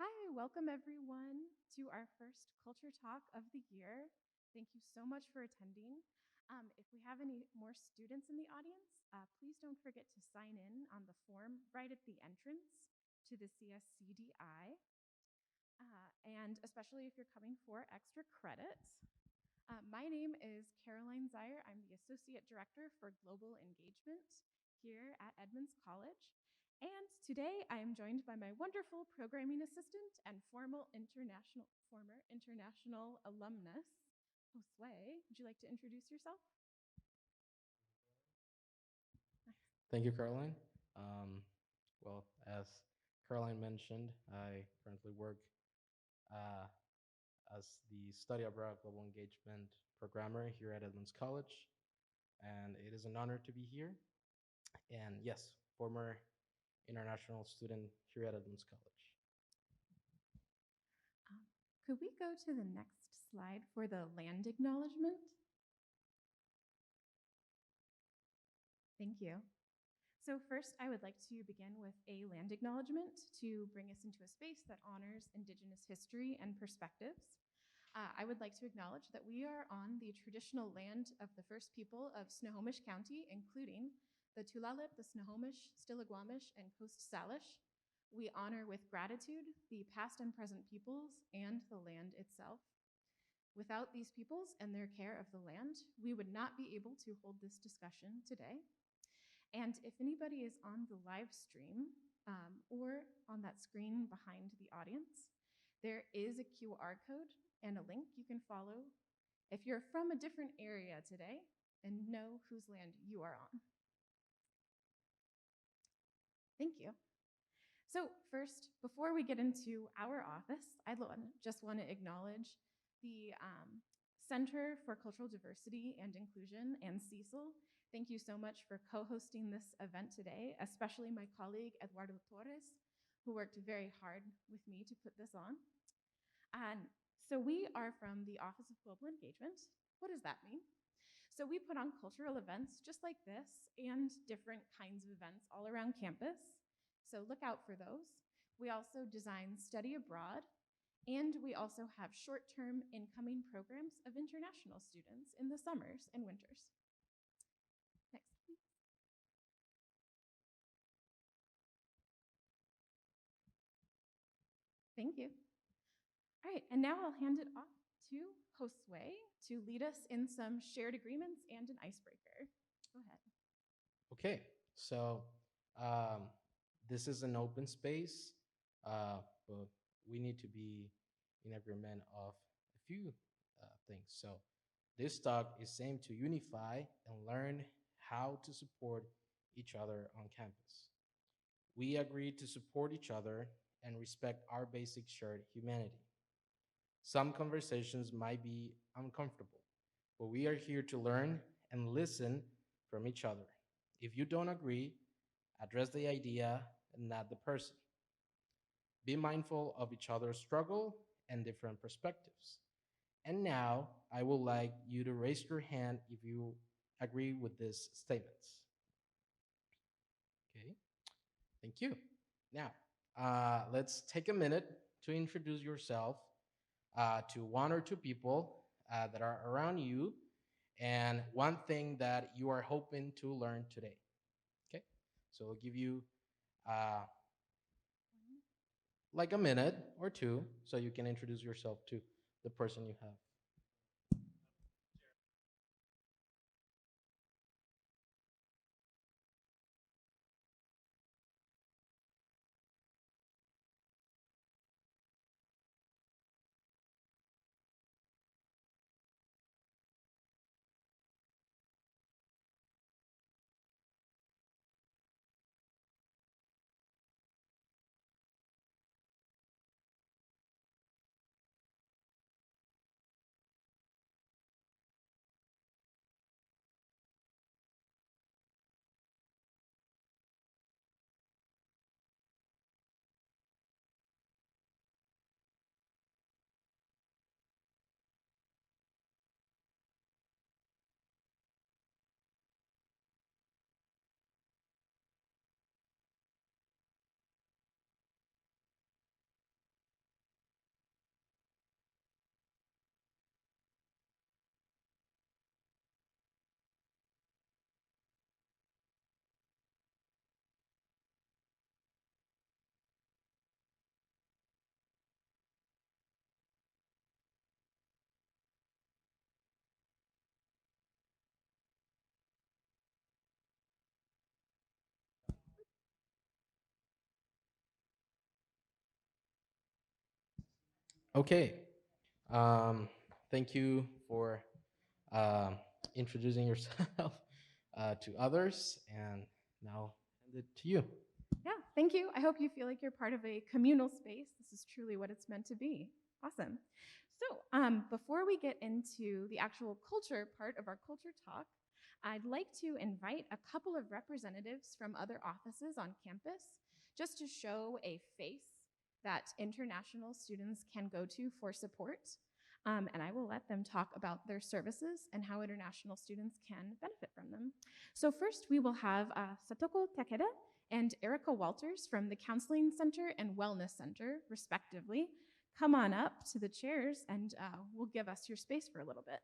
Hi, welcome everyone to our first Culture Talk of the year. Thank you so much for attending. If we have any more students in the audience, please don't forget to sign in on the form right at the entrance to the CSCDI. And especially if you're coming for extra credit. My name is Caroline Zeyer. I'm the Associate Director for Global Engagement here at Edmonds College. And today I am joined by my wonderful programming assistant and former international alumnus, Josue. Would you like to introduce yourself? Thank you, Caroline. Um, as Caroline mentioned, I currently work uh, as the Study Abroad Global Engagement Programmer here at Edmonds College, and it is an honor to be here. And yes, former international student here at Edmonds College. Could we go to the next slide for the land acknowledgement? Thank you. So first, I would like to begin with a land acknowledgement to bring us into a space that honors Indigenous history and perspectives. I would like to acknowledge that we are on the traditional land of the first people of Snohomish County, including the Tulalip, the Snohomish, Stillaguamish, and Coast Salish. We honor with gratitude the past and present peoples and the land itself. Without these peoples and their care of the land, we would not be able to hold this discussion today. And if anybody is on the live stream or on that screen behind the audience, there is a QR code and a link you can follow if you're from a different area today and know whose land you are on. Thank you. So first, before we get into our office, I just want to acknowledge the Center for Cultural Diversity and Inclusion and Cecil. Thank you so much for co-hosting this event today, especially my colleague Eduardo Torres, who worked very hard with me to put this on. And so we are from the Office of Global Engagement. What does that mean? So we put on cultural events just like this and different kinds of events all around campus. So look out for those. We also design study abroad, and we also have short-term incoming programs of international students in the summers and winters. Next, please. Thank you. All right, and now I'll hand it off to Josue to lead us in some shared agreements and an icebreaker. Go ahead. Okay, so um, this is an open space, but we need to be in agreement of a few things. So this talk is aimed to unify and learn how to support each other on campus. We agree to support each other and respect our basic shared humanity. Some conversations might be uncomfortable, but we are here to learn and listen from each other. If you don't agree, address the idea and not the person. Be mindful of each other's struggle and different perspectives. And now I would like you to raise your hand if you agree with these statements. Okay, thank you. Now, let's take a minute to introduce yourself to one or two people that are around you and one thing that you are hoping to learn today. Okay, so I'll give you uh, like a minute or two so you can introduce yourself to the person you have. Okay. Um, Thank you for um, introducing yourself to others, and now hand it to you. Yeah, thank you. I hope you feel like you're part of a communal space. This is truly what it's meant to be. Awesome. So, before we get into the actual culture part of our culture talk, I'd like to invite a couple of representatives from other offices on campus just to show a face that international students can go to for support. And I will let them talk about their services and how international students can benefit from them. So, first, we will have Satoko Takeda and Erica Walters from the Counseling Center and Wellness Center, respectively. Come on up to the chairs and we'll give us your space for a little bit.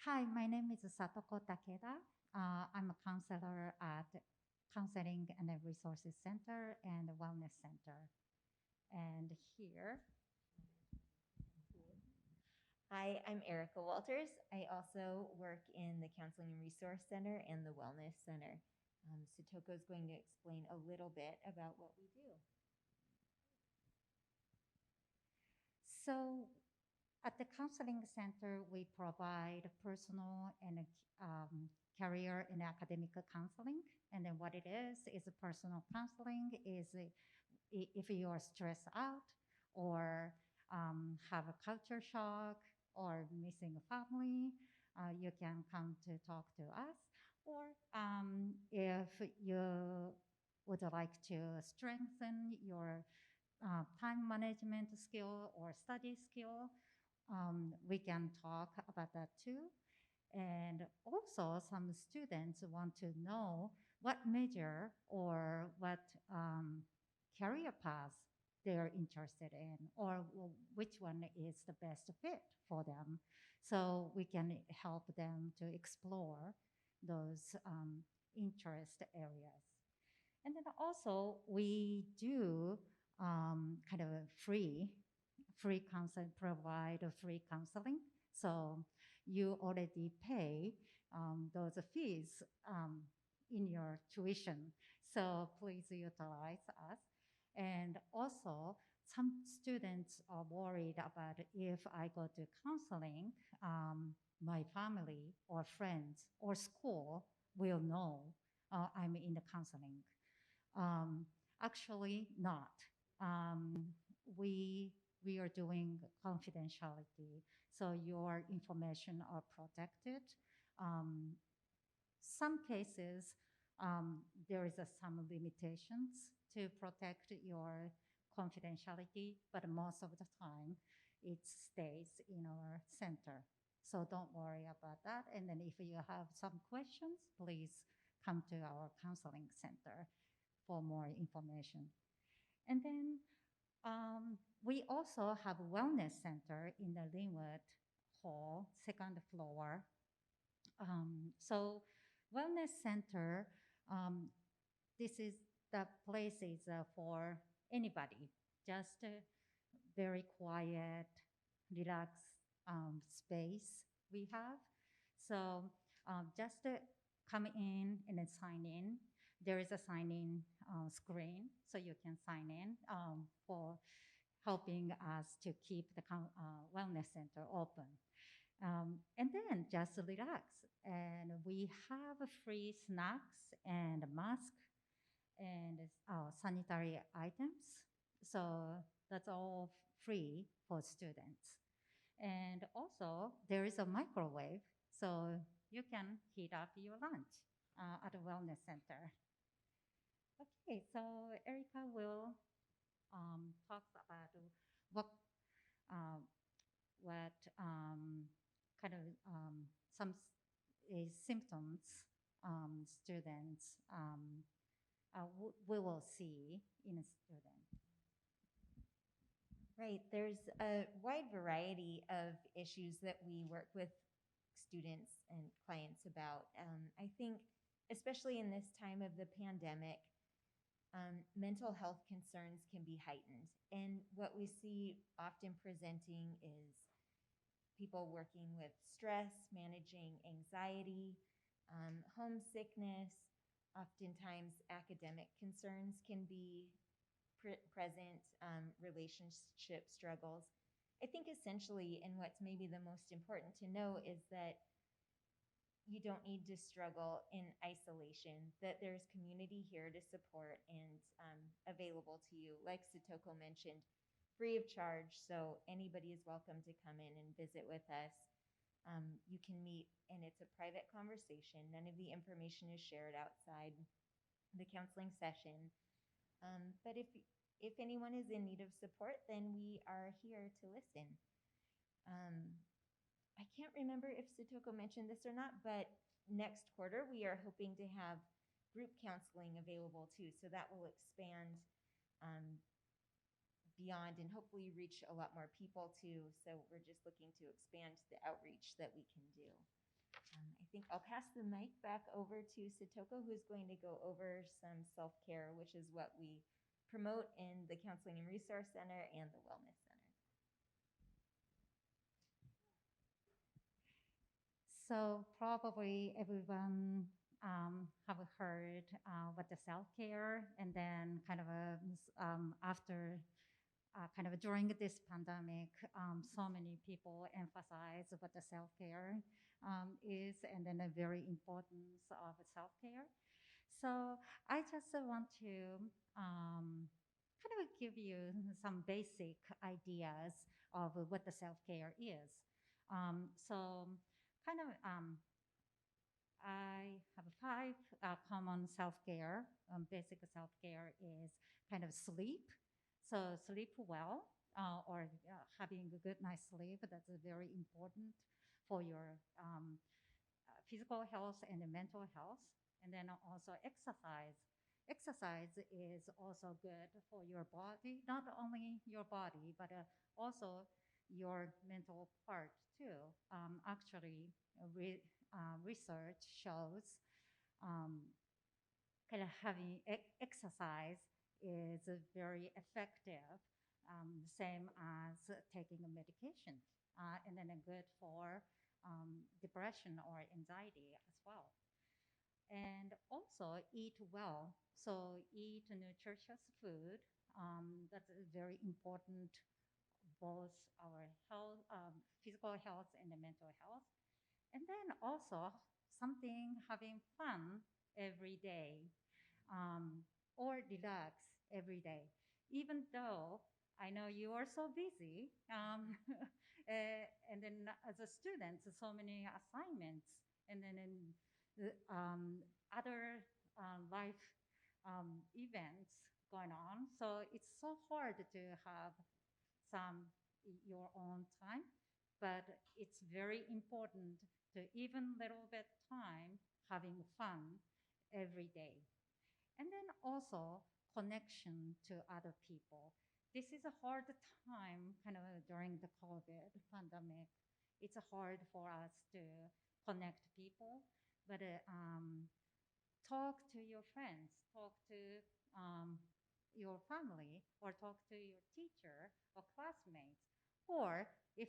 Hi, my name is Satoko Takeda. I'm a counselor at Counseling and Resources Center and Wellness Center. And here, Hi, I'm Erica Walters. I also work in the Counseling and Resource Center and the Wellness Center. Satoko is going to explain a little bit about what we do. so at the Counseling Center, we provide personal and career and academic counseling. And then what it is a personal counseling is if you are stressed out or have a culture shock or missing a family, you can come to talk to us. Or if you would like to strengthen your time management skill or study skill, we can talk about that too. And also, some students want to know what major or what career path they're interested in, or which one is the best fit for them. So we can help them to explore those interest areas. And then also, we do kind of free counseling, provide a free counseling. So you already pay those fees in your tuition. So please utilize us. And also, some students are worried about if I go to counseling, my family or friends or school will know I'm in the counseling. Actually, not. Um, we we are doing confidentiality, so your information are protected. Um, some cases, there is some limitations to protect your confidentiality, but most of the time, it stays in our center. So don't worry about that. And then if you have some questions, please come to our counseling center for more information. And then we also have a wellness center in the Linwood Hall, second floor. So wellness center, um, this is the place is for anybody, just a very quiet, relaxed space we have. So just come in and then sign in. There is a sign in screen, so you can sign in for helping us to keep the wellness center open. And then just relax. And we have free snacks and mask and sanitary items. So that's all free for students. And also, there is a microwave, so you can heat up your lunch at a wellness center. Okay, so Erica will talk about what uh, what kind of some symptoms students we will see in a student. Right. There's a wide variety of issues that we work with students and clients about. I think, especially in this time of the pandemic, mental health concerns can be heightened. And what we see often presenting is people working with stress, managing anxiety, homesickness. Oftentimes, academic concerns can be present, relationship struggles. I think essentially, and what's maybe the most important to know is that you don't need to struggle in isolation, that there's community here to support and available to you. Like Satoko mentioned, free of charge, so anybody is welcome to come in and visit with us. You can meet, and it's a private conversation. None of the information is shared outside the counseling session. But if anyone is in need of support, then we are here to listen. I can't remember if Satoko mentioned this or not, but next quarter we are hoping to have group counseling available too. So that will expand beyond and hopefully reach a lot more people too. So we're just looking to expand the outreach that we can do. I think I'll pass the mic back over to Satoko, who's going to go over some self-care, which is what we promote in the Counseling and Resource Center and the Wellness Center. So probably everyone have heard what the self-care, and then kind of after kind of during this pandemic, so many people emphasize what the self-care is, and then the very importance of self-care. So I just want to kind of give you some basic ideas of what the self-care is. So kind of I have 5 common self-care. Basic self-care is kind of sleep. So sleep well, or having a good night's sleep. That's very important for your physical health and mental health. And then also exercise. Exercise is also good for your body, not only your body, but also your mental part too. Actually, research shows kind of having exercise is very effective, same as taking a medication, and then good for depression or anxiety as well. And also eat well. So eat nutritious food. That's very important, both our health, physical health and the mental health. And then also something having fun every day, or relax every day. Even though I know you are so busy, and then as a student, so many assignments, and then in other life events going on. So it's so hard to have some your own time, but it's very important to even little bit time having fun every day. And then also connection to other people. This is a hard time kind of during the COVID pandemic. It's hard for us to connect people, but talk to your friends, talk to your family, or talk to your teacher or classmates. Or if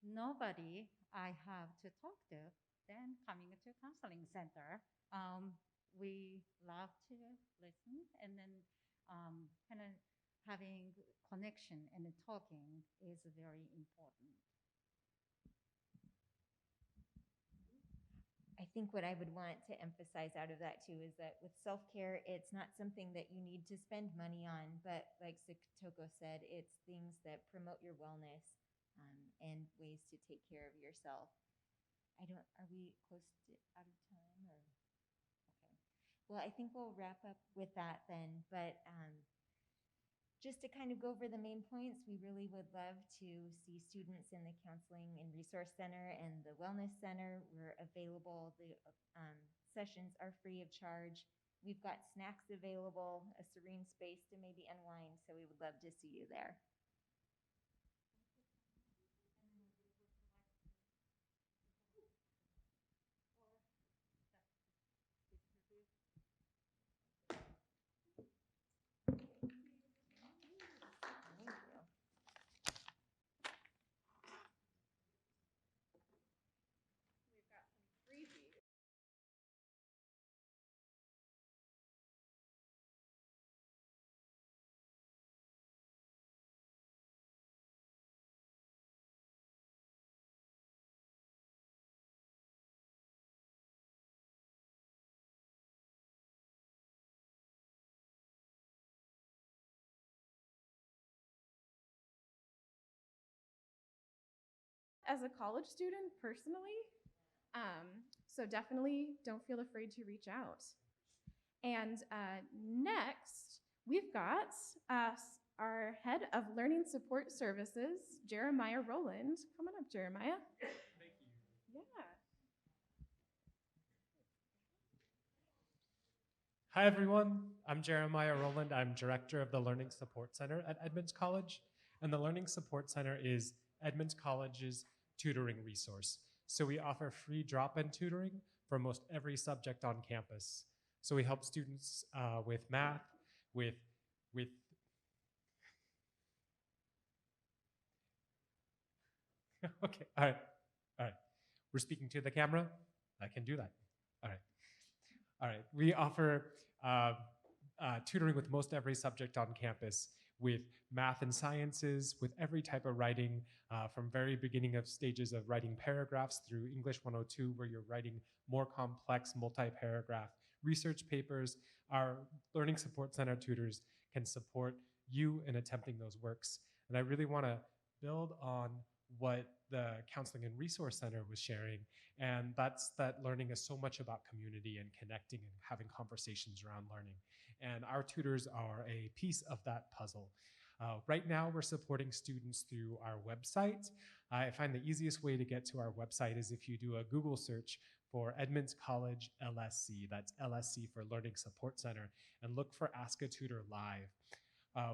nobody I have to talk to, then coming to counseling center, we love to listen, and then kind of having connection and talking is very important. I think what I would want to emphasize out of that too is that with self-care, it's not something that you need to spend money on, but like Satoko said, it's things that promote your wellness, and ways to take care of yourself. Are we close to out of time or? Okay. Well, I think we'll wrap up with that then, but just to kind of go over the main points, we really would love to see students in the Counseling and Resource Center and the Wellness Center. We're available. The sessions are free of charge. We've got snacks available, a serene space to maybe unwind, so we would love to see you there. As a college student personally, so definitely don't feel afraid to reach out. And next, we've got our head of Learning Support Services, Jeremiah Roland. Come on up, Jeremiah. Thank you. Yeah. Hi, everyone. I'm Jeremiah Roland. I'm director of the Learning Support Center at Edmonds College. And the Learning Support Center is Edmonds College's tutoring resource. So we offer free drop-in tutoring for most every subject on campus. So we help students with math, with okay, all right. We're speaking to the camera. I can do that. All right. We offer tutoring with most every subject on campus, with math and sciences, with every type of writing, from very beginning of stages of writing paragraphs through English 102, where you're writing more complex multi-paragraph research papers. Our Learning Support Center tutors can support you in attempting those works. And I really want to build on what the Counseling and Resource Center was sharing, and that's that learning is so much about community and connecting and having conversations around learning. And our tutors are a piece of that puzzle. Right now, we're supporting students through our website. I find the easiest way to get to our website is if you do a Google search for Edmonds College LSC, that's LSC for Learning Support Center, and look for Ask a Tutor Live.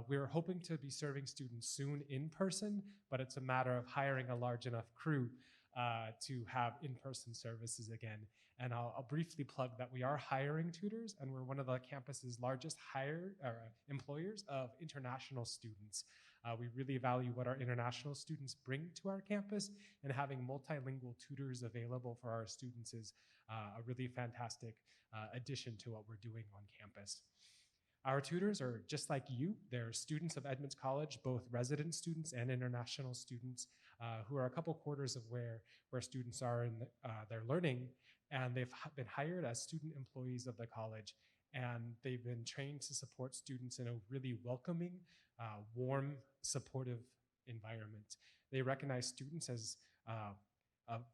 We're hoping to be serving students soon in person, but it's a matter of hiring a large enough crew to have in-person services again. And I'll briefly plug that we are hiring tutors, and we're one of the campus's largest employers of international students. We really value what our international students bring to our campus, and having multilingual tutors available for our students is a really fantastic addition to what we're doing on campus. Our tutors are just like you. They're students of Edmonds College, both resident students and international students, who are a couple quarters of where students are in their learning. And they've been hired as student employees of the college. And they've been trained to support students in a really welcoming, warm, supportive environment. They recognize students as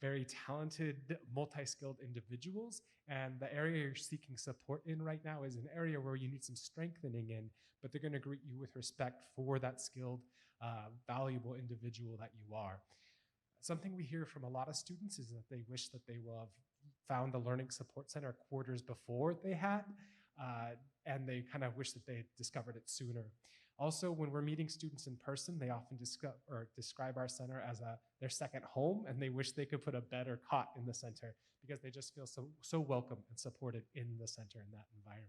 very talented, multi-skilled individuals, and the area you're seeking support in right now is an area where you need some strengthening in, but they're going to greet you with respect for that skilled, valuable individual that you are. Something we hear from a lot of students is that they wish that they will have found the Learning Support Center quarters before they had, and they kind of wish that they had discovered it sooner. Also, when we're meeting students in person, they often describe our center as their second home, and they wish they could put a bed or cot in the center because they just feel so welcome and supported in the center in that environment.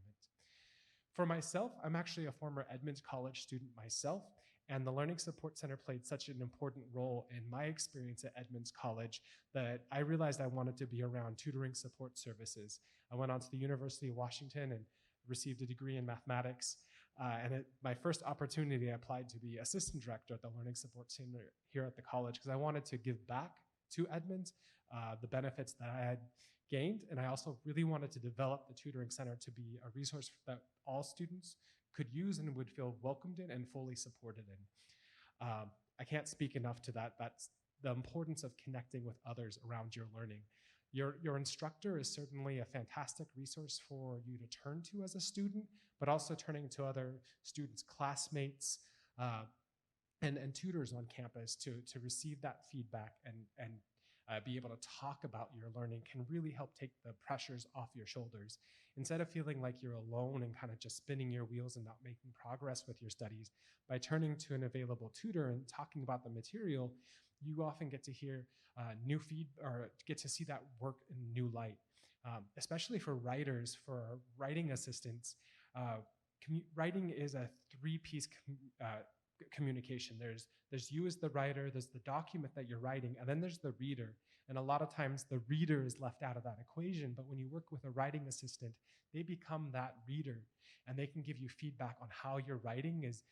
For myself, I'm actually a former Edmonds College student myself, and the Learning Support Center played such an important role in my experience at Edmonds College that I realized I wanted to be around tutoring support services. I went on to the University of Washington and received a degree in mathematics. My first opportunity, I applied to be assistant director at the Learning Support Center here at the college because I wanted to give back to Edmonds the benefits that I had gained. And I also really wanted to develop the tutoring center to be a resource that all students could use and would feel welcomed in and fully supported in. I can't speak enough to that. That's the importance of connecting with others around your learning. Your instructor is certainly a fantastic resource for you to turn to as a student, but also turning to other students, classmates, and tutors on campus to receive that feedback and be able to talk about your learning can really help take the pressures off your shoulders. Instead of feeling like you're alone and kind of just spinning your wheels and not making progress with your studies, by turning to an available tutor and talking about the material, you often get to hear new feed or get to see that work in new light. Especially for writers, for writing assistants, writing is a three-piece communication. There's you as the writer, there's the document that you're writing, and then there's the reader. And a lot of times the reader is left out of that equation, but when you work with a writing assistant, they become that reader, and they can give you feedback on how your writing is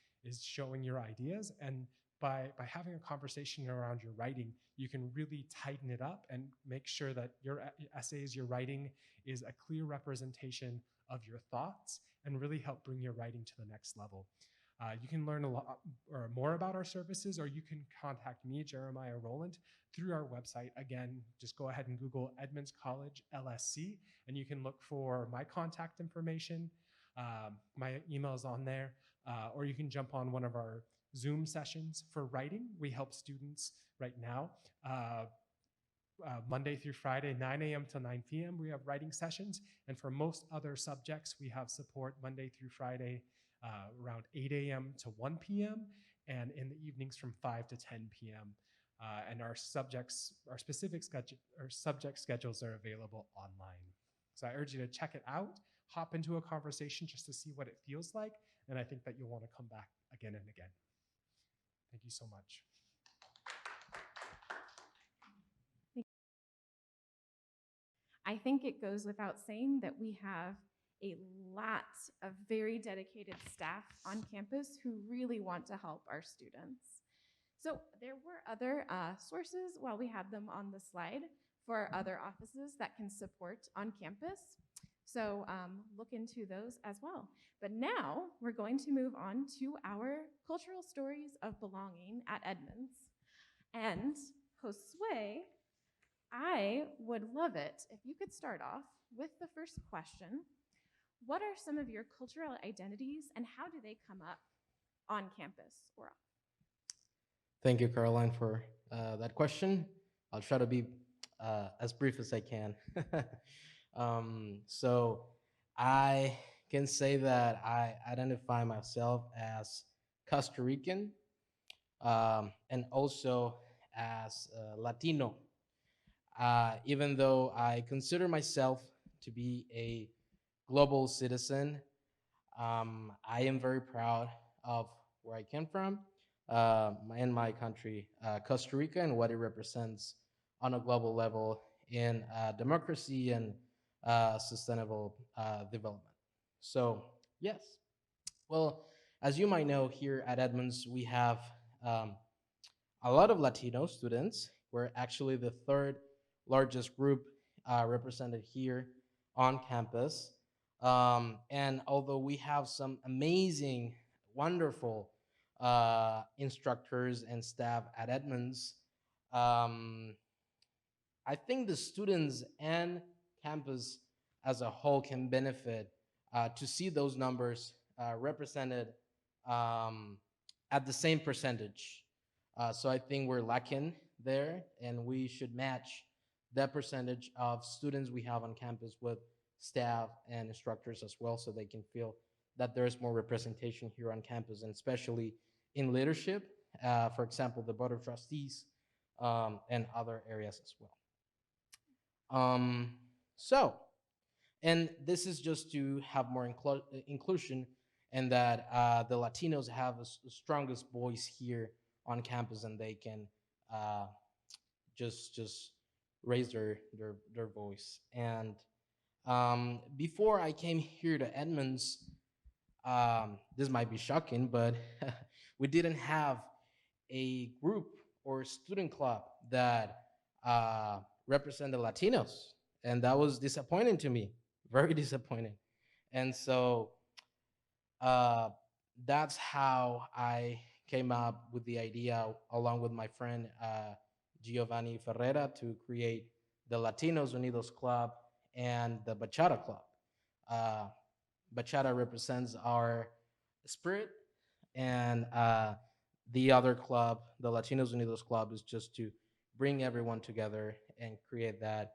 showing your ideas. And by having a conversation around your writing, you can really tighten it up and make sure that your essays, your writing is a clear representation of your thoughts and really help bring your writing to the next level. You can learn a lot or more about our services, or you can contact me, Jeremiah Roland, through our website. Again, just go ahead and Google Edmonds College LSC, and you can look for my contact information. My email is on there, or you can jump on one of our Zoom sessions for writing. We help students right now. Monday through Friday, 9 a.m. to 9 p.m. We have writing sessions. And for most other subjects, we have support Monday through Friday around 8 a.m. to 1 p.m. and in the evenings from 5 to 10 p.m. And our specific subject schedules are available online. So I urge you to check it out, hop into a conversation just to see what it feels like. And I think that you'll want to come back again and again. Thank you so much. I think it goes without saying that we have a lot of very dedicated staff on campus who really want to help our students. So there were other sources, while we have them on the slide, for other offices that can support on campus. So look into those as well. But now we're going to move on to our cultural stories of belonging at Edmonds. And Josue, I would love it if you could start off with the first question. What are some of your cultural identities and how do they come up on campus or off? Thank you, Caroline, for that question. I'll try to be as brief as I can. So I can say that I identify myself as Costa Rican and also as Latino. Even though I consider myself to be a global citizen, I am very proud of where I came from in my country, Costa Rica, and what it represents on a global level in democracy and sustainable development. So, yes. Well, as you might know, here at Edmonds, we have a lot of Latino students. We're actually the third largest group represented here on campus. And although we have some amazing, wonderful instructors and staff at Edmonds, I think the students and campus as a whole can benefit to see those numbers represented at the same percentage. So I think we're lacking there, and we should match that percentage of students we have on campus with staff and instructors as well, so they can feel that there's more representation here on campus, and especially in leadership, for example, the Board of Trustees and other areas as well. And this is just to have more inclusion, and that the Latinos have the strongest voice here on campus, and they can just raise their voice. And before I came here to Edmonds, this might be shocking, but we didn't have a group or student club that represented Latinos, and that was disappointing to me, very disappointing. And so that's how I came up with the idea, along with my friend Giovanni Ferreira, to create the Latinos Unidos Club and the Bachata Club. Bachata represents our spirit, and the other club, the Latinos Unidos Club, is just to bring everyone together and create that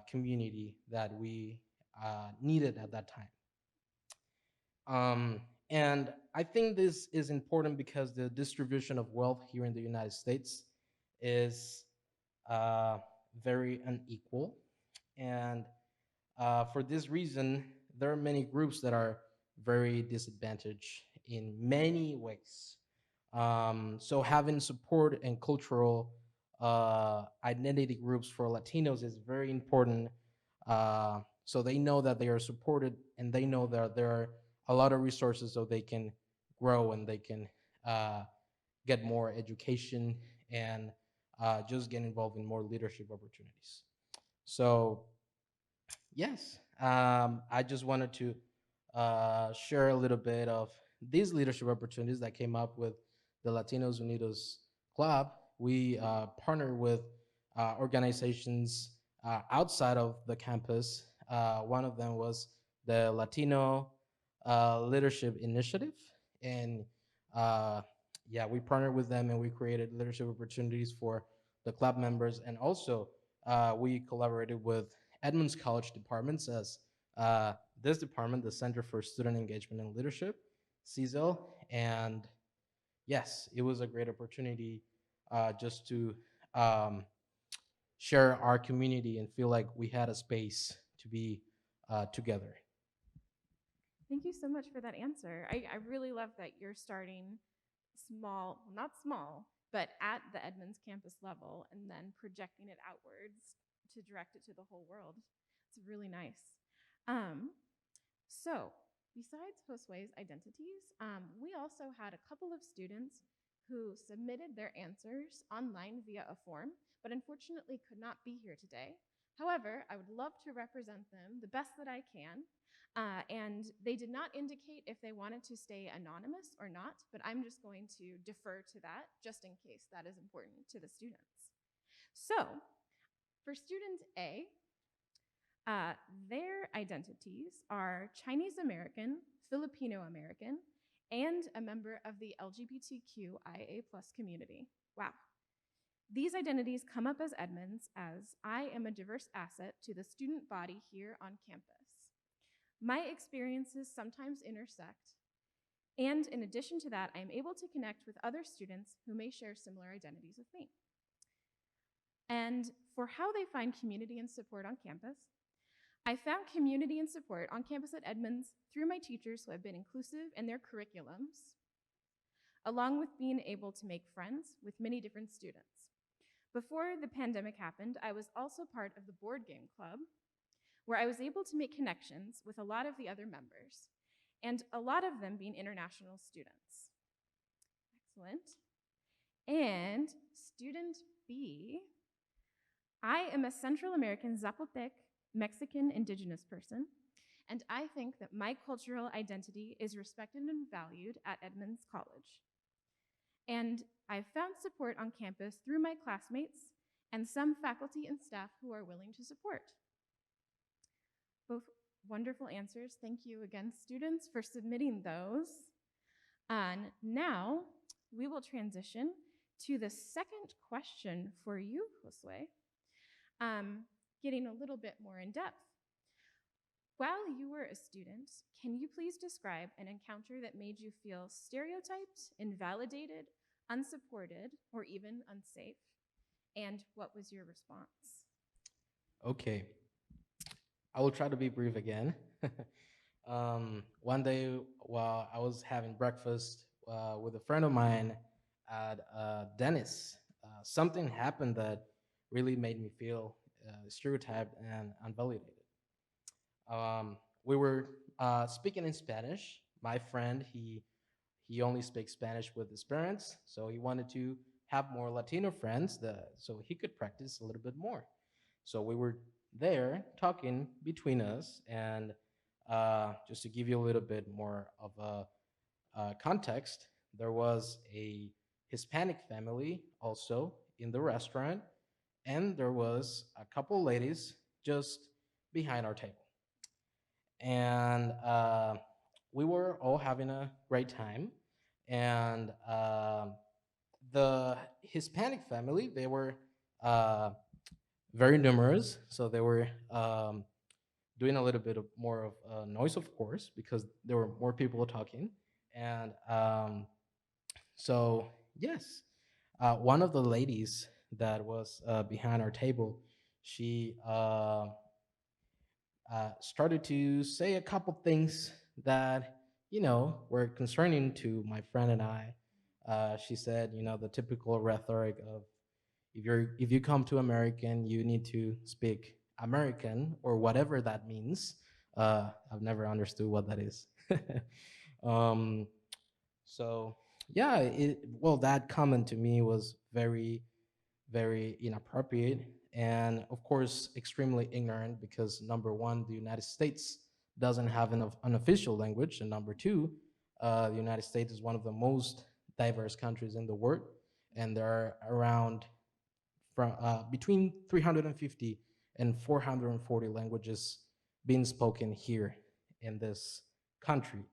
community that we needed at that time. And I think this is important because the distribution of wealth here in the United States is uh, very unequal. And for this reason, there are many groups that are very disadvantaged in many ways. So having support and cultural identity groups for Latinos is very important. So they know that they are supported and they know that there are a lot of resources so they can grow and they can uh, get more education and just get involved in more leadership opportunities. So yes, I just wanted to share a little bit of these leadership opportunities that came up with the Latinos Unidos Club. We partner with organizations outside of the campus. One of them was the Latino Leadership Initiative, and uh, yeah, we partnered with them and we created leadership opportunities for the club members, and also we collaborated with Edmonds College departments as uh, this department, the Center for Student Engagement and Leadership, CSEL. And yes, it was a great opportunity just to um, share our community and feel like we had a space to be together. Thank you so much for that answer. I really love that you're starting small, well, not small, but at the Edmonds campus level and then projecting it outwards to direct it to the whole world. It's really nice. So, besides Josue's identities, we also had a couple of students who submitted their answers online via a form, but unfortunately could not be here today. However, I would love to represent them the best that I can. And they did not indicate if they wanted to stay anonymous or not, but I'm just going to defer to that just in case that is important to the students. So, for student A, their identities are Chinese American, Filipino American, and a member of the LGBTQIA community. Wow. These identities come up as Edmonds as I am a diverse asset to the student body here on campus. My experiences sometimes intersect, and in addition to that, I am able to connect with other students who may share similar identities with me. And for how they find community and support on campus, I found community and support on campus at Edmonds through my teachers who have been inclusive in their curriculums, along with being able to make friends with many different students. Before the pandemic happened, I was also part of the board game club, where I was able to make connections with a lot of the other members, and a lot of them being international students. Excellent. And student B, I am a Central American Zapotec Mexican indigenous person, and I think that my cultural identity is respected and valued at Edmonds College. And I've found support on campus through my classmates and some faculty and staff who are willing to support. Both wonderful answers. Thank you again, students, for submitting those. And now we will transition to the second question for you, Josue, getting a little bit more in depth. While you were a student, can you please describe an encounter that made you feel stereotyped, invalidated, unsupported, or even unsafe? And what was your response? Okay, I will try to be brief again. One day while I was having breakfast with a friend of mine at Dennis, something happened that really made me feel stereotyped and unvalidated. We were speaking in Spanish. My friend, he only speaks Spanish with his parents, so he wanted to have more Latino friends so he could practice a little bit more. So we were there talking between us, and just to give you a little bit more of a context, there was a Hispanic family also in the restaurant, and there was a couple ladies just behind our table. And we were all having a great time. And the Hispanic family, they were uh, very numerous. So they were doing a little bit of more of noise, of course, because there were more people talking. And so, yes, one of the ladies that was behind our table, she started to say a couple things that were concerning to my friend and I. She said, the typical rhetoric of if you come to American, you need to speak American or whatever that means. I've never understood what that is. um, so yeah, well, that comment to me was very, very inappropriate, and of course extremely ignorant, because number one, the United States doesn't have an official language, and number two, the United States is one of the most diverse countries in the world, and there are around from between 350 and 440 languages being spoken here in this country.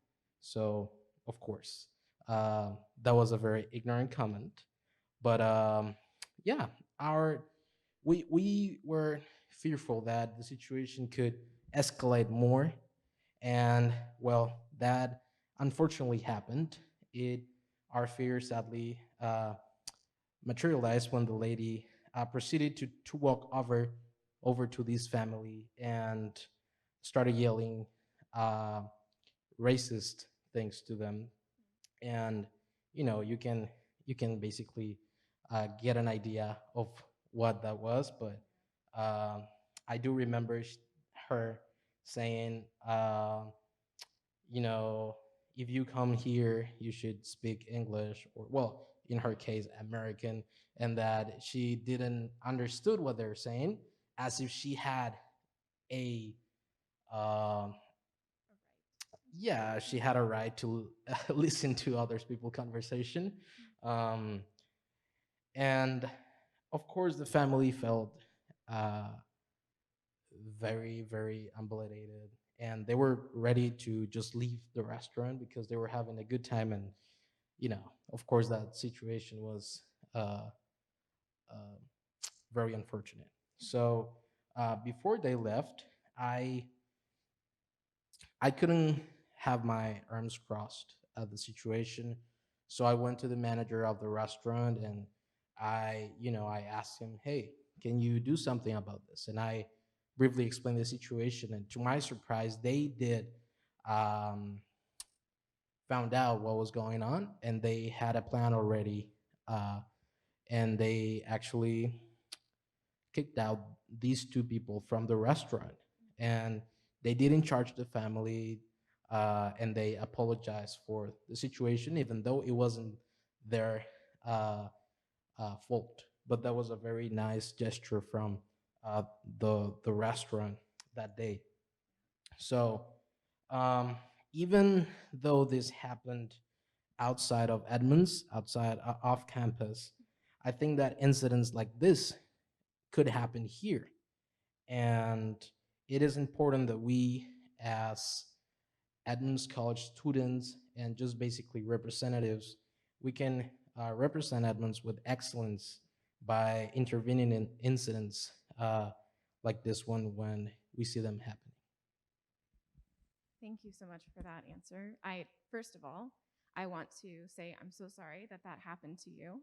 So of course, that was a very ignorant comment, but yeah, our we were fearful that the situation could escalate more, and well, that unfortunately happened. It Our fear sadly materialized when the lady proceeded to walk over to this family and started yelling uh, racist things to them. And you can basically get an idea of what that was. But um I do remember her saying, you know, if you come here, you should speak English, or, well, in her case, American, and that she didn't understood what they're saying, as if she had a, um, yeah, she had a right to listen to others people conversation. Um, and of course, the family felt uh, very, very unvalidated, and they were ready to just leave the restaurant because they were having a good time. And of course, that situation was uh, uh, very unfortunate. So before they left, i I couldn't have my arms crossed at the situation. So I went to the manager of the restaurant, and I asked him, "Hey, can you do something about this?" And I briefly explained the situation. And to my surprise, they did um, found out what was going on, and they had a plan already. And they actually kicked out these two people from the restaurant, and they didn't charge the family, and they apologized for the situation, even though it wasn't their uh, fault. But that was a very nice gesture from uh, the restaurant that day. So um, even though this happened outside of Edmonds, outside off campus, I think that incidents like this could happen here. And it is important that we, as Edmonds College students and just basically representatives, we can represent Edmonds with excellence by intervening in incidents like this one when we see them happening. Thank you so much for that answer. First of all, I want to say I'm so sorry that that happened to you.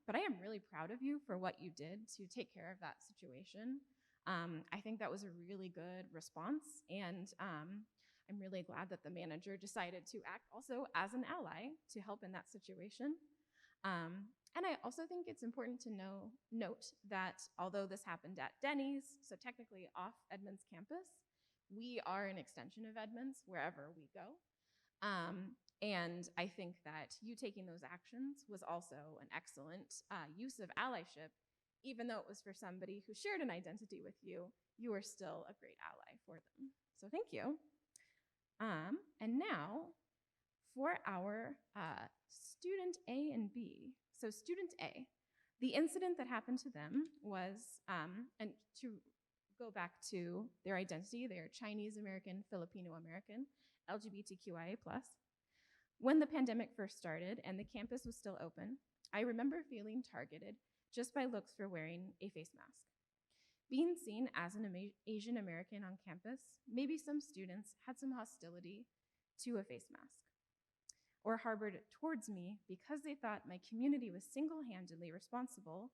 But I am really proud of you for what you did to take care of that situation. I think that was a really good response, and I'm really glad that the manager decided to act also as an ally to help in that situation. And I also think it's important to note that although this happened at Denny's, so technically off Edmonds campus, we are an extension of Edmonds wherever we go. And I think that you taking those actions was also an excellent use of allyship. Even though it was for somebody who shared an identity with you, you were still a great ally for them. So thank you. And now for our student A and B. So student A, the incident that happened to them was, and to go back to their identity, they're Chinese American, Filipino American, LGBTQIA+. When the pandemic first started and the campus was still open, I remember feeling targeted just by looks for wearing a face mask. Being seen as an Asian American on campus, maybe some students had some hostility to a face mask or harbored it towards me because they thought my community was single-handedly responsible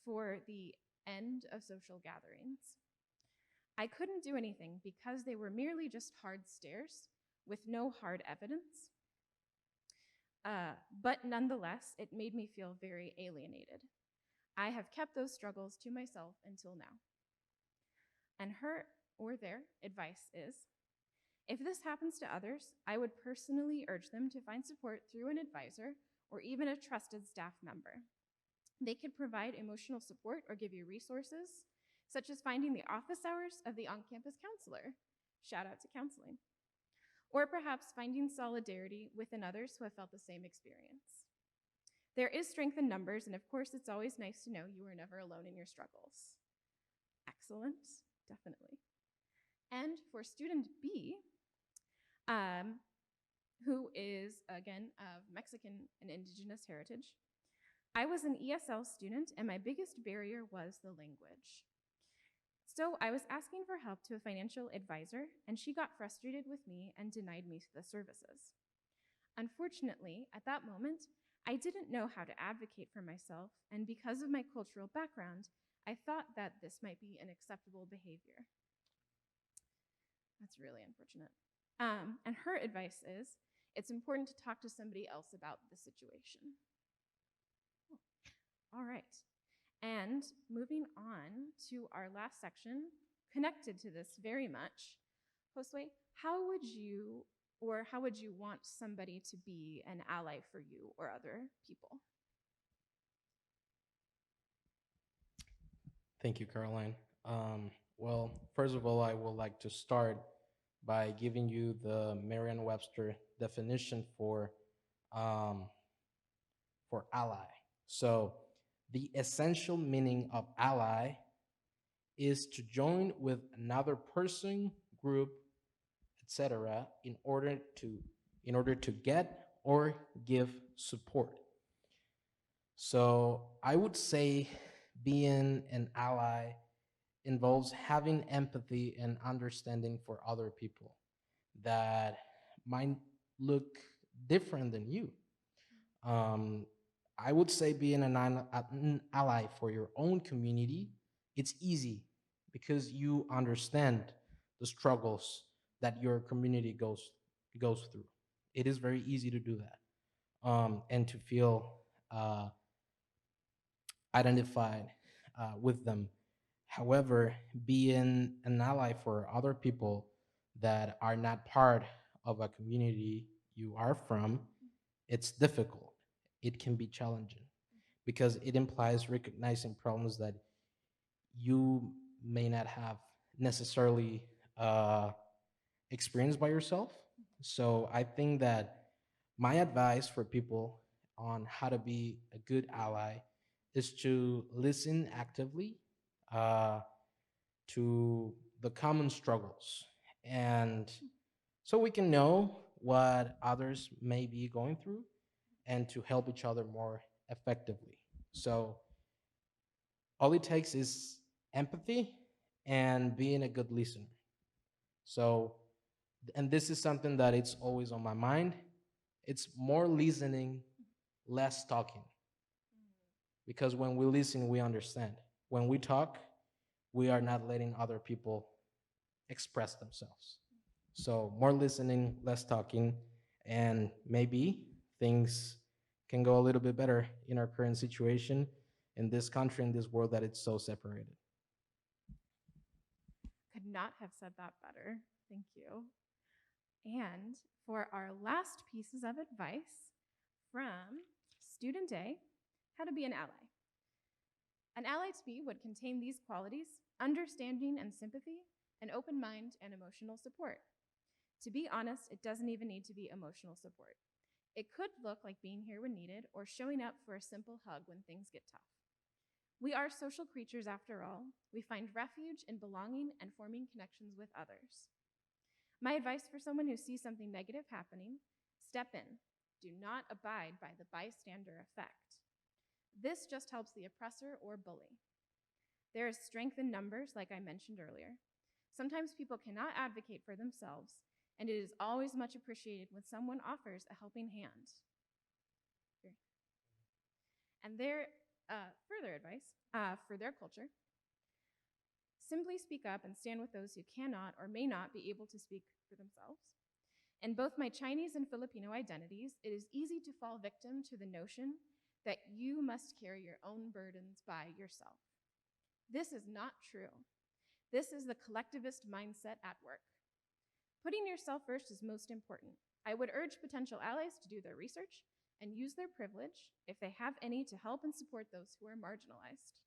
for the end of social gatherings. I couldn't do anything because they were merely just hard stares with no hard evidence. But nonetheless, it made me feel very alienated. I have kept those struggles to myself until now. And her or their advice is, if this happens to others, I would personally urge them to find support through an advisor or even a trusted staff member. They could provide emotional support or give you resources, such as finding the office hours of the on-campus counselor. Shout out to counseling. Or perhaps finding solidarity within others who have felt the same experience. There is strength in numbers, and of course, it's always nice to know you are never alone in your struggles. Excellent, definitely. And for student B, who is, again, of Mexican and indigenous heritage, I was an ESL student, and my biggest barrier was the language. So I was asking for help to a financial advisor, and she got frustrated with me and denied me the services. Unfortunately, at that moment, I didn't know how to advocate for myself, and because of my cultural background, I thought that this might be an acceptable behavior. That's really unfortunate. And her advice is, it's important to talk to somebody else about the situation. All right. And moving on to our last section, connected to this very much, Josue, how would you want somebody to be an ally for you or other people? Thank you, Caroline. Well, first of all, I would like to start by giving you the Merriam-Webster definition for ally. So, the essential meaning of ally is to join with another person, group, etc., in order to get or give support. So I would say being an ally involves having empathy and understanding for other people that might look different than you. I would say being an ally for your own community, it's easy because you understand the struggles that your community goes through. It is very easy to do that, and to feel identified with them. However, being an ally for other people that are not part of a community you are from, it's difficult. It can be challenging because it implies recognizing problems that you may not have necessarily experienced by yourself. So I think that my advice for people on how to be a good ally is to listen actively to the common struggles, and so we can know what others may be going through and to help each other more effectively. So all it takes is empathy and being a good listener. So, and this is something that it's always on my mind. It's more listening, less talking. Because when we listen, we understand. When we talk, we are not letting other people express themselves. So more listening, less talking, and maybe things can go a little bit better in our current situation in this country, in this world that it's so separated. Could not have said that better. Thank you. And for our last pieces of advice from student A, how to be an ally. An ally to be would contain these qualities: understanding and sympathy, an open mind, and emotional support. To be honest, it doesn't even need to be emotional support. It could look like being here when needed or showing up for a simple hug when things get tough. We are social creatures after all. We find refuge in belonging and forming connections with others. My advice for someone who sees something negative happening: step in. Do not abide by the bystander effect. This just helps the oppressor or bully. There is strength in numbers, like I mentioned earlier. Sometimes people cannot advocate for themselves, and it is always much appreciated when someone offers a helping hand. And their further advice for their culture: simply speak up and stand with those who cannot or may not be able to speak for themselves. In both my Chinese and Filipino identities, it is easy to fall victim to the notion that you must carry your own burdens by yourself. This is not true. This is the collectivist mindset at work. Putting yourself first is most important. I would urge potential allies to do their research and use their privilege, if they have any, to help and support those who are marginalized.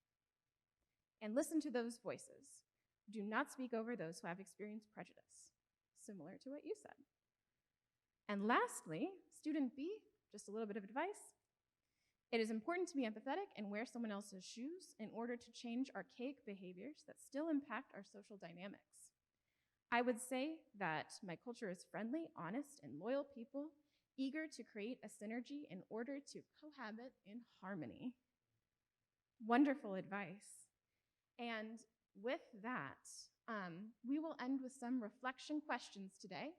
And listen to those voices. Do not speak over those who have experienced prejudice, similar to what you said. And lastly, student B, just a little bit of advice. It is important to be empathetic and wear someone else's shoes in order to change archaic behaviors that still impact our social dynamics. I would say that my culture is friendly, honest, and loyal people, eager to create a synergy in order to cohabit in harmony. Wonderful advice. And with that, we will end with some reflection questions today.